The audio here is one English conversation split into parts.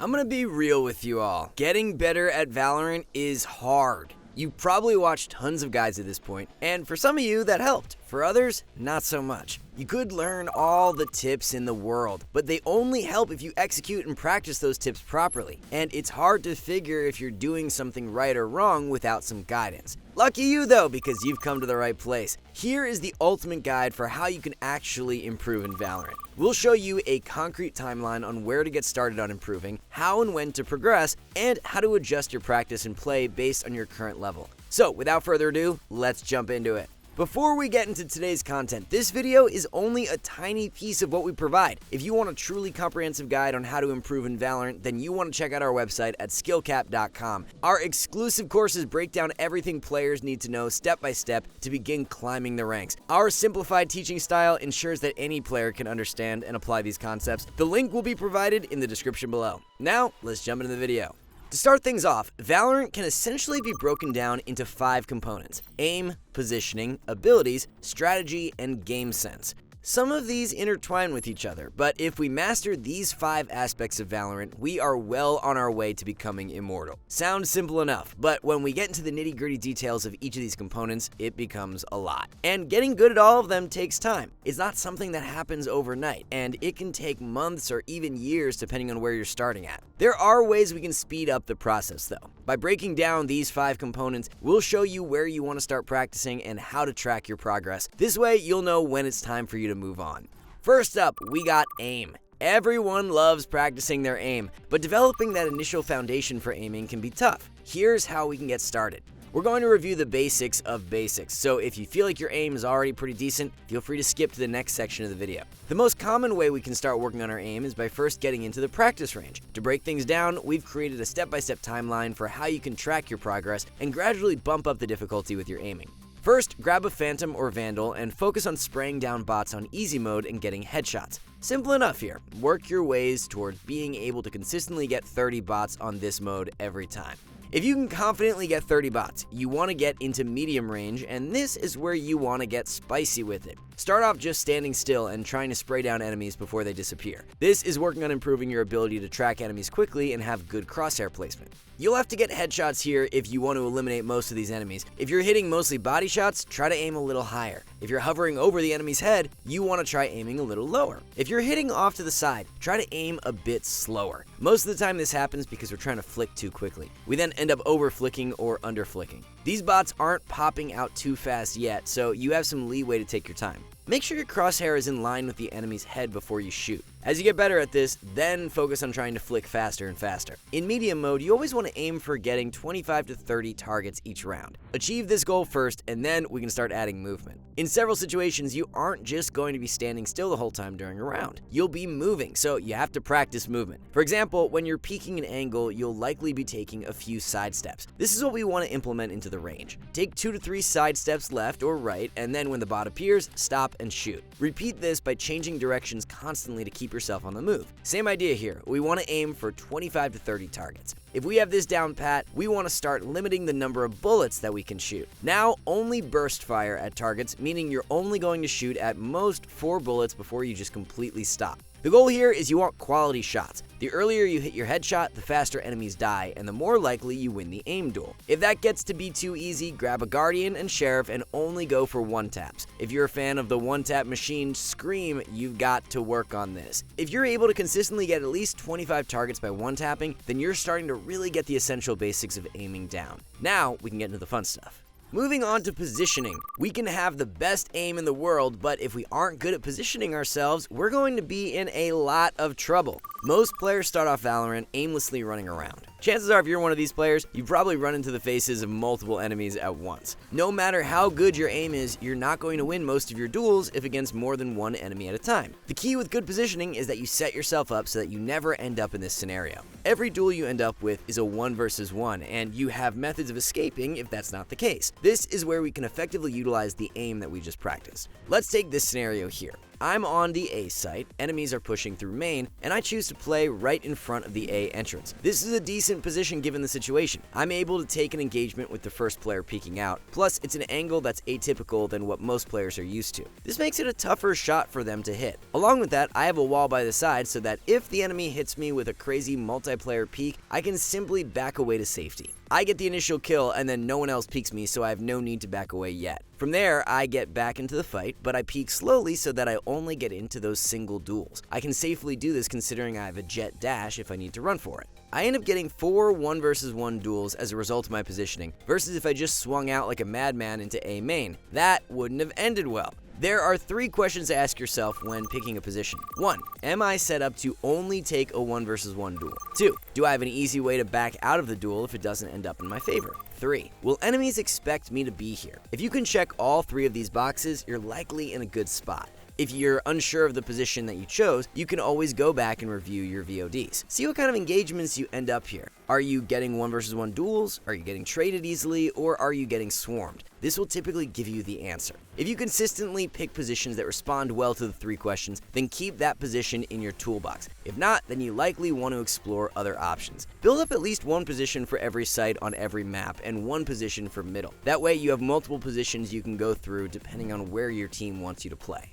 I'm gonna be real with you all. Getting better at Valorant is hard. You've probably watched tons of guides at this point, and for some of you that helped. For others, not so much. You could learn all the tips in the world, but they only help if you execute and practice those tips properly. And it's hard to figure if you're doing something right or wrong without some guidance. Lucky you though, because you've come to the right place. Here is the ultimate guide for how you can actually improve in Valorant. We'll show you a concrete timeline on where to get started on improving, how and when to progress, and how to adjust your practice and play based on your current level. So without further ado, let's jump into it. Before we get into today's content, this video is only a tiny piece of what we provide. If you want a truly comprehensive guide on how to improve in Valorant, then you want to check out our website at SkillCapped.com. Our exclusive courses break down everything players need to know step by step to begin climbing the ranks. Our simplified teaching style ensures that any player can understand and apply these concepts. The link will be provided in the description below. Now, let's jump into the video. To start things off, Valorant can essentially be broken down into 5 components: aim, positioning, abilities, strategy, and game sense. Some of these intertwine with each other, but if we master these 5 aspects of Valorant, we are well on our way to becoming immortal. Sounds simple enough, but when we get into the nitty-gritty details of each of these components, it becomes a lot. And getting good at all of them takes time. It's not something that happens overnight, and it can take months or even years depending on where you're starting at. There are ways we can speed up the process though. By breaking down these 5 components, we'll show you where you want to start practicing and how to track your progress. This way, you'll know when it's time for you to move on. First up, we got aim. Everyone loves practicing their aim, but developing that initial foundation for aiming can be tough. Here's how we can get started. We're going to review the basics of basics, so if you feel like your aim is already pretty decent, feel free to skip to the next section of the video. The most common way we can start working on our aim is by first getting into the practice range. To break things down, we've created a step-by-step timeline for how you can track your progress and gradually bump up the difficulty with your aiming. First, grab a Phantom or Vandal and focus on spraying down bots on easy mode and getting headshots. Simple enough here. Work your ways towards being able to consistently get 30 bots on this mode every time. If you can confidently get 30 bots, you want to get into medium range, and this is where you want to get spicy with it. Start off just standing still and trying to spray down enemies before they disappear. This is working on improving your ability to track enemies quickly and have good crosshair placement. You'll have to get headshots here if you want to eliminate most of these enemies. If you're hitting mostly body shots, try to aim a little higher. If you're hovering over the enemy's head, you want to try aiming a little lower. If you're hitting off to the side, try to aim a bit slower. Most of the time this happens because we're trying to flick too quickly. We then end up over flicking or under flicking. These bots aren't popping out too fast yet, so you have some leeway to take your time. Make sure your crosshair is in line with the enemy's head before you shoot. As you get better at this, then focus on trying to flick faster and faster. In medium mode, you always want to aim for getting 25 to 30 targets each round. Achieve this goal first, and then we can start adding movement. In several situations, you aren't just going to be standing still the whole time during a round. You'll be moving, so you have to practice movement. For example, when you're peeking an angle, you'll likely be taking a few side steps. This is what we want to implement into the range. Take 2 to 3 side steps left or right, and then when the bot appears, stop and shoot. Repeat this by changing directions constantly to keep yourself on the move. Same idea here. We want to aim for 25 to 30 targets. If we have this down pat, we want to start limiting the number of bullets that we can shoot. Now, only burst fire at targets, meaning you're only going to shoot at most 4 bullets before you just completely stop. The goal here is you want quality shots. The earlier you hit your headshot, the faster enemies die, and the more likely you win the aim duel. If that gets to be too easy, grab a Guardian and Sheriff and only go for 1-taps. If you're a fan of the 1-tap machine Scream, you've got to work on this. If you're able to consistently get at least 25 targets by 1-tapping, then you're starting to really get the essential basics of aiming down. Now, we can get into the fun stuff. Moving on to positioning. We can have the best aim in the world, but if we aren't good at positioning ourselves, we're going to be in a lot of trouble. Most players start off Valorant aimlessly running around. Chances are if you're one of these players, you probably run into the faces of multiple enemies at once. No matter how good your aim is, you're not going to win most of your duels if against more than one enemy at a time. The key with good positioning is that you set yourself up so that you never end up in this scenario. Every duel you end up with is a 1 versus 1, and you have methods of escaping if that's not the case. This is where we can effectively utilize the aim that we just practiced. Let's take this scenario here. I'm on the A site, enemies are pushing through main, and I choose to play right in front of the A entrance. This is a decent position given the situation. I'm able to take an engagement with the first player peeking out, plus it's an angle that's atypical than what most players are used to. This makes it a tougher shot for them to hit. Along with that, I have a wall by the side so that if the enemy hits me with a crazy multiplayer peek, I can simply back away to safety. I get the initial kill and then no one else peeks me, so I have no need to back away yet. From there, I get back into the fight, but I peek slowly so that I only get into those single duels. I can safely do this considering I have a jet dash if I need to run for it. I end up getting 4 1 vs 1 duels as a result of my positioning, versus if I just swung out like a madman into A main. That wouldn't have ended well. There are 3 questions to ask yourself when picking a position. 1. Am I set up to only take a 1 vs 1 duel? 2. Do I have an easy way to back out of the duel if it doesn't end up in my favor? 3. Will enemies expect me to be here? If you can check all 3 of these boxes, you're likely in a good spot. If you're unsure of the position that you chose, you can always go back and review your VODs. See what kind of engagements you end up here. Are you getting 1 vs 1 duels? Are you getting traded easily? Or are you getting swarmed? This will typically give you the answer. If you consistently pick positions that respond well to the 3 questions, then keep that position in your toolbox. If not, then you likely want to explore other options. Build up at least 1 position for every site on every map and 1 position for middle. That way you have multiple positions you can go through depending on where your team wants you to play.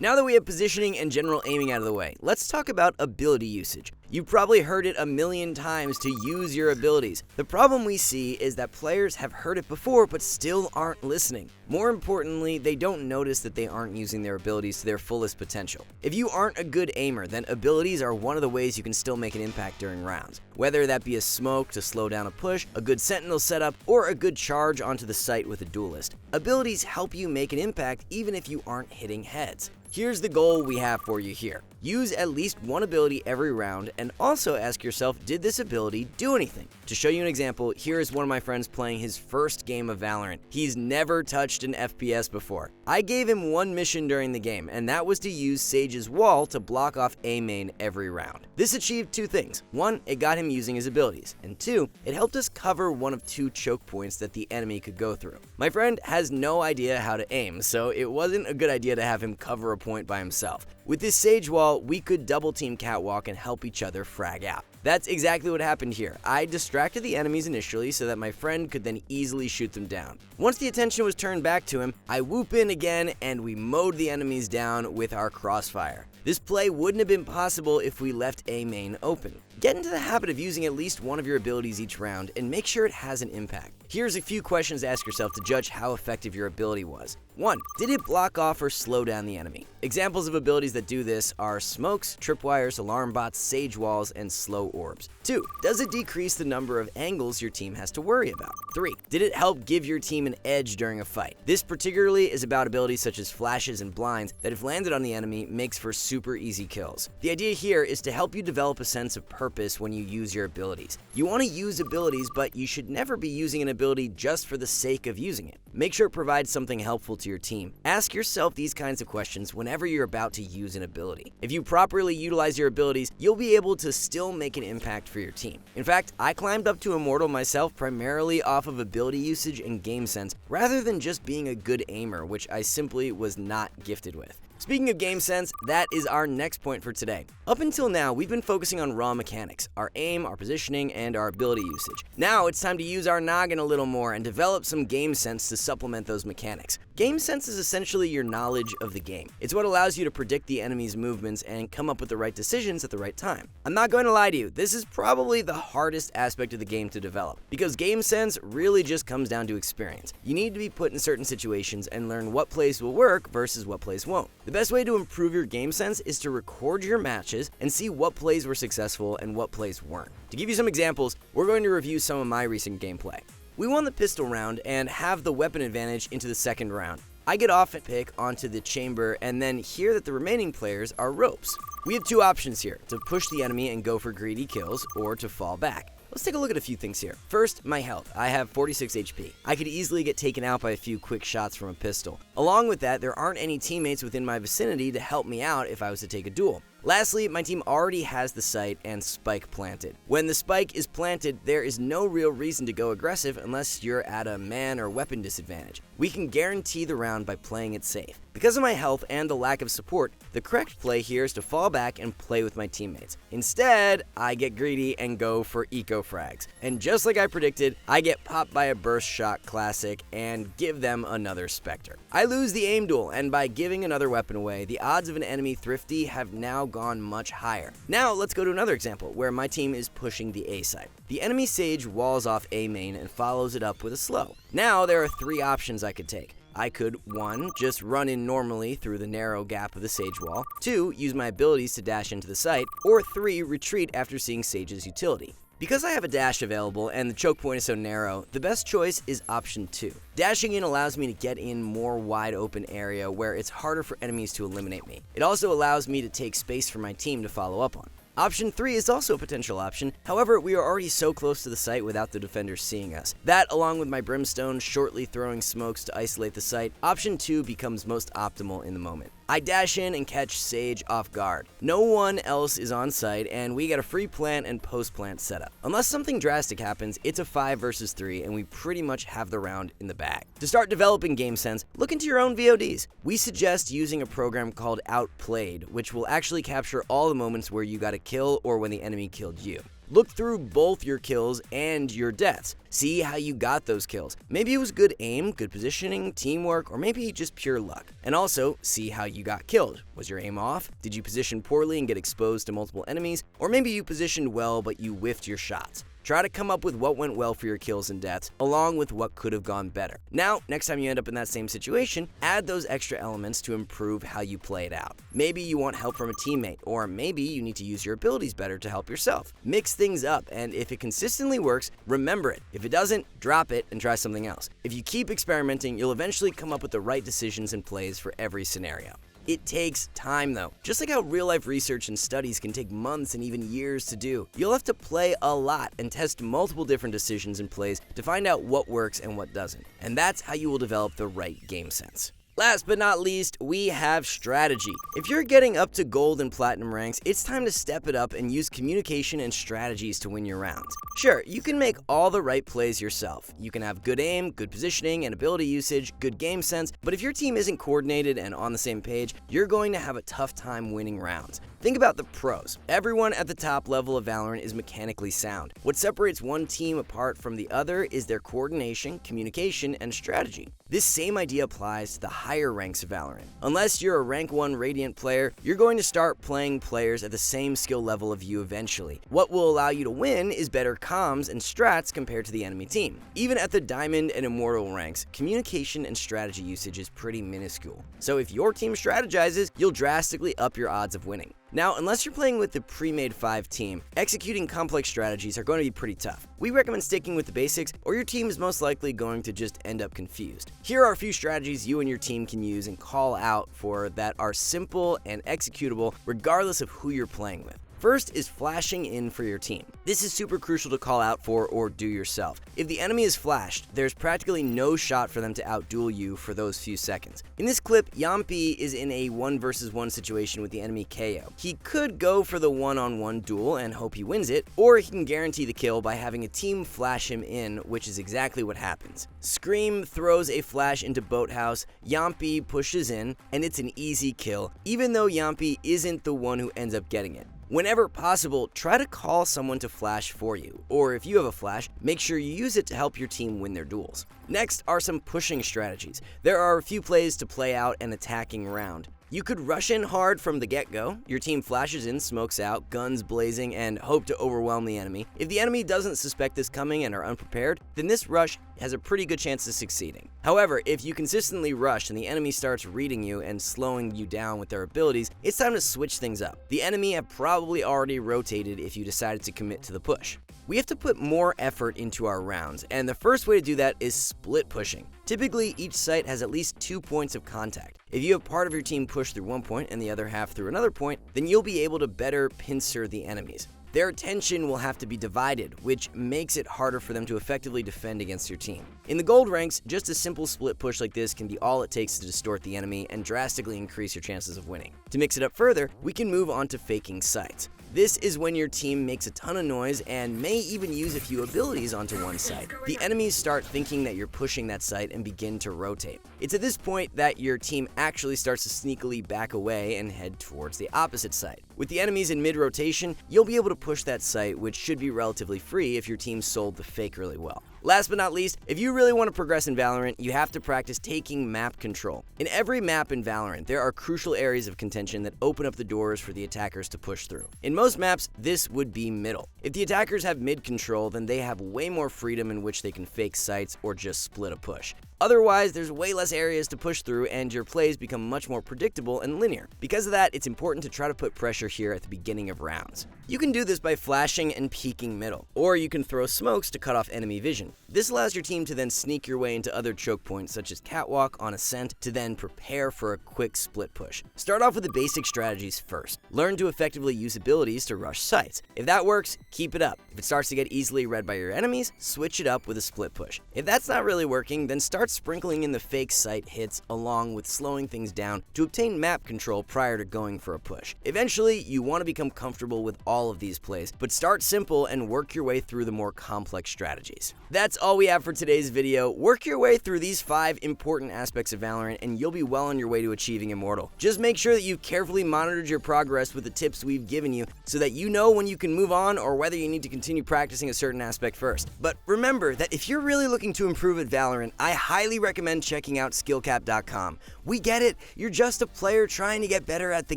Now that we have positioning and general aiming out of the way, let's talk about ability usage. You've probably heard it a million times to use your abilities. The problem we see is that players have heard it before but still aren't listening. More importantly, they don't notice that they aren't using their abilities to their fullest potential. If you aren't a good aimer, then abilities are one of the ways you can still make an impact during rounds. Whether that be a smoke to slow down a push, a good sentinel setup, or a good charge onto the site with a duelist. Abilities help you make an impact even if you aren't hitting heads. Here's the goal we have for you here. Use at least 1 ability every round and also ask yourself, did this ability do anything? To show you an example, here is one of my friends playing his first game of Valorant. He's never touched an FPS before. I gave him 1 mission during the game, and that was to use Sage's wall to block off A main every round. This achieved 2 things. 1, it got him using his abilities, and 2, it helped us cover one of 2 choke points that the enemy could go through. My friend has no idea how to aim, so it wasn't a good idea to have him cover a point by himself. With this Sage wall, we could double team Catwalk and help each other frag out. That's exactly what happened here. I distracted the enemies initially so that my friend could then easily shoot them down. Once the attention was turned back to him, I whoop in again and we mowed the enemies down with our crossfire. This play wouldn't have been possible if we left A main open. Get into the habit of using at least 1 of your abilities each round and make sure it has an impact. Here's a few questions to ask yourself to judge how effective your ability was. 1. Did it block off or slow down the enemy? Examples of abilities that do this are smokes, tripwires, alarm bots, sage walls, and slow orbs. 2. Does it decrease the number of angles your team has to worry about? 3. Did it help give your team an edge during a fight? This particularly is about abilities such as flashes and blinds that if landed on the enemy makes for super easy kills. The idea here is to help you develop a sense of purpose when you use your abilities. You want to use abilities, but you should never be using an ability just for the sake of using it. Make sure it provides something helpful to your team. Ask yourself these kinds of questions whenever you're about to use an ability. If you properly utilize your abilities, you'll be able to still make an impact for your team. In fact, I climbed up to Immortal myself primarily off of ability usage and game sense, rather than just being a good aimer, which I simply was not gifted with. Speaking of game sense, that is our next point for today. Up until now, we've been focusing on raw mechanics, our aim, our positioning, and our ability usage. Now it's time to use our noggin a little more and develop some game sense to supplement those mechanics. Game sense is essentially your knowledge of the game. It's what allows you to predict the enemy's movements and come up with the right decisions at the right time. I'm not going to lie to you, this is probably the hardest aspect of the game to develop, because game sense really just comes down to experience. You need to be put in certain situations and learn what plays will work versus what plays won't. The best way to improve your game sense is to record your matches and see what plays were successful and what plays weren't. To give you some examples, we're going to review some of my recent gameplay. We won the pistol round and have the weapon advantage into the second round. I get off and pick onto the chamber and then hear that the remaining players are ropes. We have 2 options here, to push the enemy and go for greedy kills or to fall back. Let's take a look at a few things here. First, my health. I have 46 HP. I could easily get taken out by a few quick shots from a pistol. Along with that, there aren't any teammates within my vicinity to help me out if I was to take a duel. Lastly, my team already has the site and spike planted. When the spike is planted, there is no real reason to go aggressive unless you're at a man or weapon disadvantage. We can guarantee the round by playing it safe. Because of my health and the lack of support, the correct play here is to fall back and play with my teammates. Instead, I get greedy and go for eco frags. And just like I predicted, I get popped by a burst shot classic and give them another Spectre. I lose the aim duel, and by giving another weapon away, the odds of an enemy thrifty have now gone much higher. Now let's go to another example where my team is pushing the A site. The enemy Sage walls off A main and follows it up with a slow. Now there are 3 options I could take. I could 1. Just run in normally through the narrow gap of the Sage wall, 2. Use my abilities to dash into the site, or 3. Retreat after seeing Sage's utility. Because I have a dash available and the choke point is so narrow, the best choice is option 2. Dashing in allows me to get in more wide open area where it's harder for enemies to eliminate me. It also allows me to take space for my team to follow up on. Option 3 is also a potential option, however, we are already so close to the site without the defenders seeing us. That, along with my Brimstone shortly throwing smokes to isolate the site, option 2 becomes most optimal in the moment. I dash in and catch Sage off guard. No one else is on site, and we get a free plant and post-plant setup. Unless something drastic happens, it's a 5 versus 3, and we pretty much have the round in the bag. To start developing game sense, look into your own VODs. We suggest using a program called Outplayed, which will actually capture all the moments where you got a kill or when the enemy killed you. Look through both your kills and your deaths. See how you got those kills. Maybe it was good aim, good positioning, teamwork, or maybe just pure luck. And also, see how you got killed. Was your aim off? Did you position poorly and get exposed to multiple enemies? Or maybe you positioned well but you whiffed your shots. Try to come up with what went well for your kills and deaths, along with what could have gone better. Now, next time you end up in that same situation, add those extra elements to improve how you play it out. Maybe you want help from a teammate, or maybe you need to use your abilities better to help yourself. Mix things up, and if it consistently works, remember it. If it doesn't, drop it and try something else. If you keep experimenting, you'll eventually come up with the right decisions and plays for every scenario. It takes time though. Just like how real-life research and studies can take months and even years to do, you'll have to play a lot and test multiple different decisions and plays to find out what works and what doesn't. And that's how you will develop the right game sense. Last but not least, we have strategy. If you're getting up to gold and platinum ranks, it's time to step it up and use communication and strategies to win your rounds. Sure, you can make all the right plays yourself. You can have good aim, good positioning and ability usage, good game sense, but if your team isn't coordinated and on the same page, you're going to have a tough time winning rounds. Think about the pros. Everyone at the top level of Valorant is mechanically sound. What separates one team apart from the other is their coordination, communication, and strategy. This same idea applies to the higher ranks of Valorant. Unless you're a rank 1 Radiant player, you're going to start playing players at the same skill level of you eventually. What will allow you to win is better comms and strats compared to the enemy team. Even at the Diamond and Immortal ranks, communication and strategy usage is pretty minuscule. So if your team strategizes, you'll drastically up your odds of winning. Now, unless you're playing with the pre-made 5 team, executing complex strategies are going to be pretty tough. We recommend sticking with the basics, or your team is most likely going to just end up confused. Here are a few strategies you and your team can use and call out for that are simple and executable regardless of who you're playing with. First is flashing in for your team. This is super crucial to call out for or do yourself. If the enemy is flashed, there's practically no shot for them to outduel you for those few seconds. In this clip, Yampi is in a 1 versus 1 situation with the enemy KO. He could go for the one-on-one duel and hope he wins it, or he can guarantee the kill by having a team flash him in, which is exactly what happens. Scream throws a flash into Boathouse, Yampi pushes in, and it's an easy kill, even though Yampi isn't the one who ends up getting it. Whenever possible, try to call someone to flash for you, or if you have a flash, make sure you use it to help your team win their duels. Next are some pushing strategies. There are a few plays to play out an attacking round. You could rush in hard from the get-go. Your team flashes in, smokes out, guns blazing, and hope to overwhelm the enemy. If the enemy doesn't suspect this coming and are unprepared, then this rush has a pretty good chance of succeeding. However, if you consistently rush and the enemy starts reading you and slowing you down with their abilities, it's time to switch things up. The enemy have probably already rotated if you decided to commit to the push. We have to put more effort into our rounds, and the first way to do that is split pushing. Typically, each site has at least 2 points of contact. If you have part of your team push through one point and the other half through another point, then you'll be able to better pincer the enemies. Their attention will have to be divided, which makes it harder for them to effectively defend against your team. In the gold ranks, just a simple split push like this can be all it takes to distort the enemy and drastically increase your chances of winning. To mix it up further, we can move on to faking sites. This is when your team makes a ton of noise and may even use a few abilities onto one site. The enemies start thinking that you're pushing that site and begin to rotate. It's at this point that your team actually starts to sneakily back away and head towards the opposite site. With the enemies in mid-rotation, you'll be able to push that site, which should be relatively free if your team sold the fake really well. Last but not least, if you really want to progress in Valorant, you have to practice taking map control. In every map in Valorant, there are crucial areas of contention that open up the doors for the attackers to push through. In most maps, this would be middle. If the attackers have mid control, then they have way more freedom in which they can fake sites or just split a push. Otherwise, there's way less areas to push through and your plays become much more predictable and linear. Because of that, it's important to try to put pressure here at the beginning of rounds. You can do this by flashing and peeking middle, or you can throw smokes to cut off enemy vision. This allows your team to then sneak your way into other choke points such as catwalk on ascent to then prepare for a quick split push. Start off with the basic strategies first. Learn to effectively use abilities to rush sites. If that works, keep it up. If it starts to get easily read by your enemies, switch it up with a split push. If that's not really working, then start sprinkling in the fake site hits along with slowing things down to obtain map control prior to going for a push. Eventually, you want to become comfortable with all of these plays, but start simple and work your way through the more complex strategies. That's all we have for today's video. Work your way through these 5 important aspects of Valorant and you'll be well on your way to achieving Immortal. Just make sure that you've carefully monitored your progress with the tips we've given you so that you know when you can move on or whether you need to continue practicing a certain aspect first. But remember that if you're really looking to improve at Valorant, I highly recommend checking out SkillCapped.com. We get it, you're just a player trying to get better at the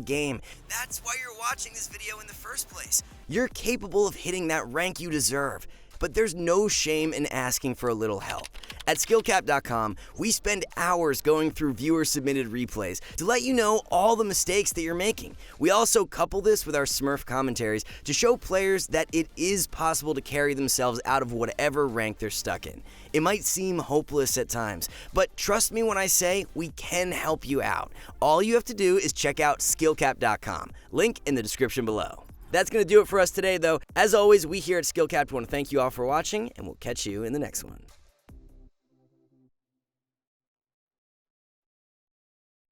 game. That's why you're watching this video in the first place. You're capable of hitting that rank you deserve. But there's no shame in asking for a little help. At SkillCapped.com, we spend hours going through viewer-submitted replays to let you know all the mistakes that you're making. We also couple this with our Smurf commentaries to show players that it is possible to carry themselves out of whatever rank they're stuck in. It might seem hopeless at times, but trust me when I say we can help you out. All you have to do is check out SkillCapped.com. Link in the description below. That's going to do it for us today, though. As always, we here at SkillCapped want to thank you all for watching, and we'll catch you in the next one.